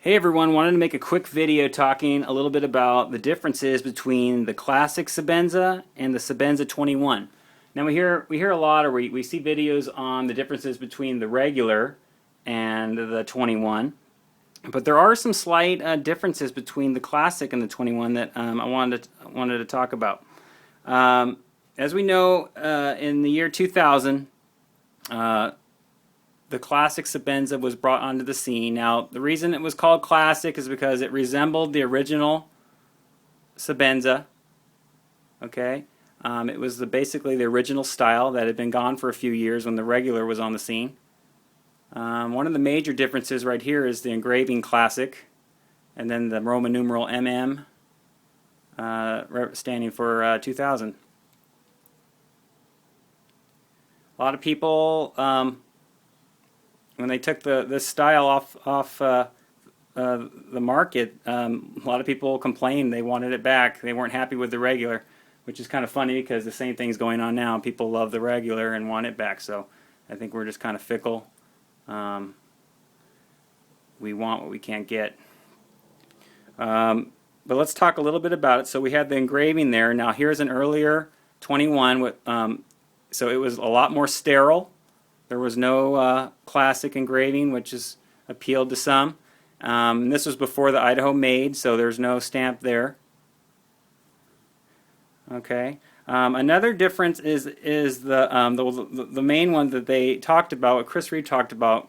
Hey everyone, wanted to make a quick video talking a little bit about the differences between the classic Sebenza and the Sebenza 21. Now we hear a lot, or we see videos on the differences between the regular and the 21, but there are some slight differences between the classic and the 21 that I wanted to talk about. As we know, in the year 2000, the classic Sebenza was brought onto the scene. Now, the reason it was called classic is because it resembled the original Sebenza. Okay, it was basically the original style that had been gone for a few years when the regular was on the scene. One of the major differences right here is the engraving classic, and then the Roman numeral MM, standing for 2000. A lot of people, when they took this style off the market, a lot of people complained they wanted it back. They weren't happy with the regular, which is kind of funny because the same thing's going on now. People love the regular and want it back. So I think we're just kind of fickle. We want what we can't get. But let's talk a little bit about it. So we had the engraving there. Now here's an earlier 21. So it was a lot more sterile. There was no classic engraving, which has appealed to some. This was before the Idaho made, so there's no stamp there. Okay. Another difference is the main one that they talked about, what Chris Reed talked about,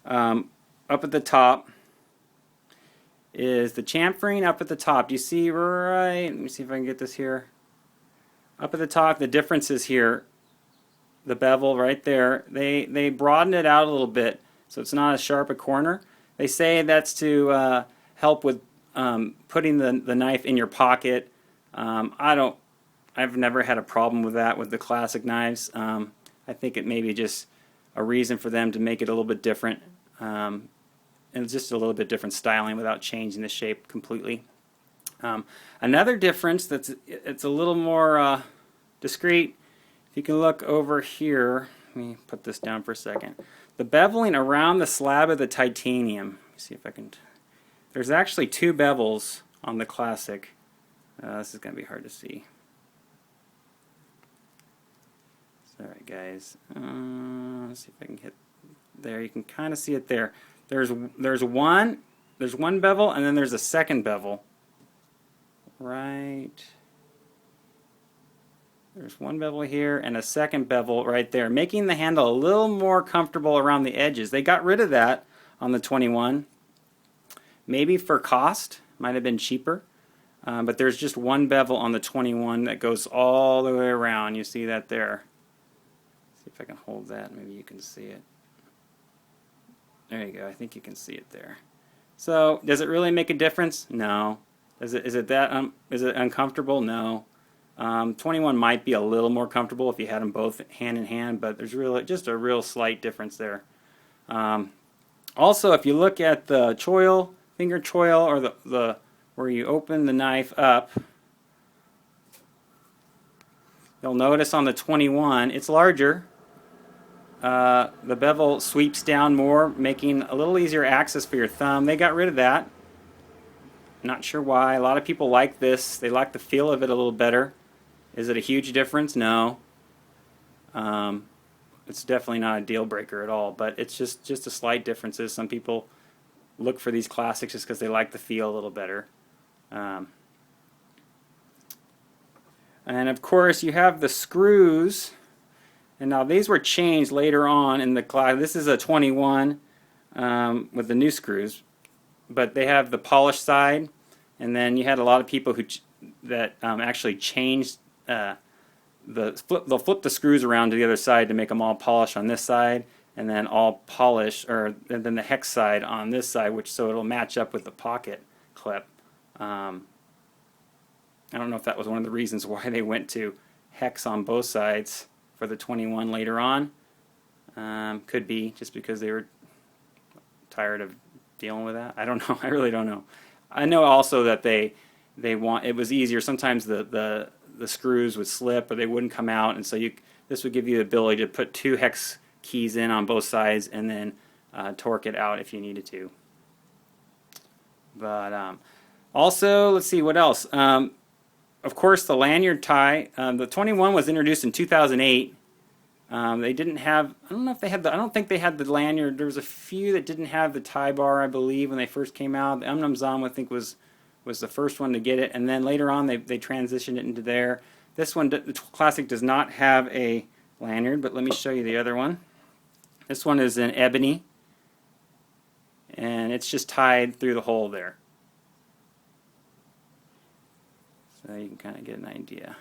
up at the top, is the chamfering up at the top. Do you see right? Let me see if I can get this here. Up at the top, the differences here. The bevel right there, they broaden it out a little bit so it's not as sharp a corner. They say that's to help with putting the knife in your pocket. I've never had a problem with that with the classic knives. I think it may be just a reason for them to make it a little bit different, and it's just a little bit different styling without changing the shape completely. Another difference it's a little more discreet. You can look over here. Let me put this down for a second. The beveling around the slab of the titanium. Let me see if I can. There's actually two bevels on the classic. This is going to be hard to see. Sorry, guys. Let's see if I can hit there. You can kind of see it there. There's one bevel, and then there's a second bevel. Right. There's one bevel here and a second bevel right there, making the handle a little more comfortable around the edges. They got rid of that on the 21. Maybe for cost, might have been cheaper. But there's just one bevel on the 21 that goes all the way around. You see that there. See if I can hold that. Maybe you can see it. There you go. I think you can see it there. So, does it really make a difference? No. Is it uncomfortable? No. 21 might be a little more comfortable if you had them both hand in hand, but there's really just a real slight difference there. Also, if you look at the choil, finger choil, or the where you open the knife up, you'll notice on the 21 it's larger. The bevel sweeps down more, making a little easier access for your thumb. They got rid of that. Not sure why. A lot of people like this. They like the feel of it a little better. Is it a huge difference? No. It's definitely not a deal breaker at all, but it's just a slight differences. Some people look for these classics just because they like the feel a little better. And of course you have the screws, and now these were changed later on in the class. This is a 21 with the new screws, but they have the polished side, and then you had a lot of people that actually changed they'll flip the screws around to the other side to make them all polished on this side, and then all polished, and then the hex side on this side, so it'll match up with the pocket clip. I don't know if that was one of the reasons why they went to hex on both sides for the 21 later on. Could be just because they were tired of dealing with that. I don't know. I really don't know. I know also that they want, it was easier. Sometimes the screws would slip or they wouldn't come out, and so this would give you the ability to put two hex keys in on both sides and then torque it out if you needed to. But also, let's see what else. Of course, the lanyard tie. The 21 was introduced in 2008. They didn't have. I don't know if they had the. I don't think they had the lanyard. There was a few that didn't have the tie bar, I believe, when they first came out. The Zom, I think, was the first one to get it, and then later on they transitioned it into there. This one, the Classic, does not have a lanyard, but let me show you the other one. This one is in ebony, and it's just tied through the hole there. So you can kind of get an idea.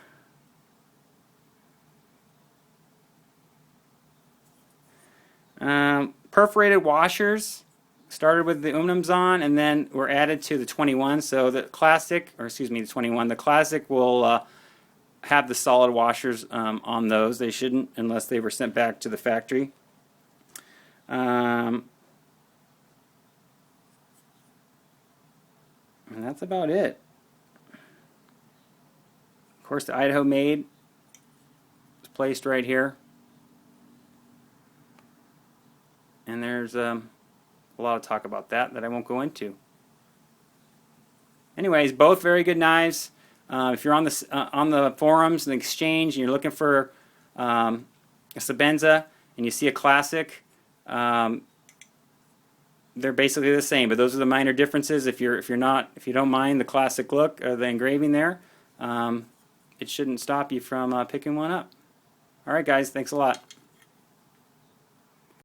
Perforated washers started with the Zon and then were added to the 21. So the Classic, or excuse me, the 21, the Classic will have the solid washers on those. They shouldn't unless they were sent back to the factory. And that's about it. Of course, the Idaho Made is placed right here. And there's a lot of talk about that I won't go into. Anyways, both very good knives. If you're on the forums and the exchange and you're looking for a Sebenza and you see a Classic, they're basically the same. But those are the minor differences. If you don't mind the Classic look or the engraving there, it shouldn't stop you from picking one up. All right, guys, thanks a lot.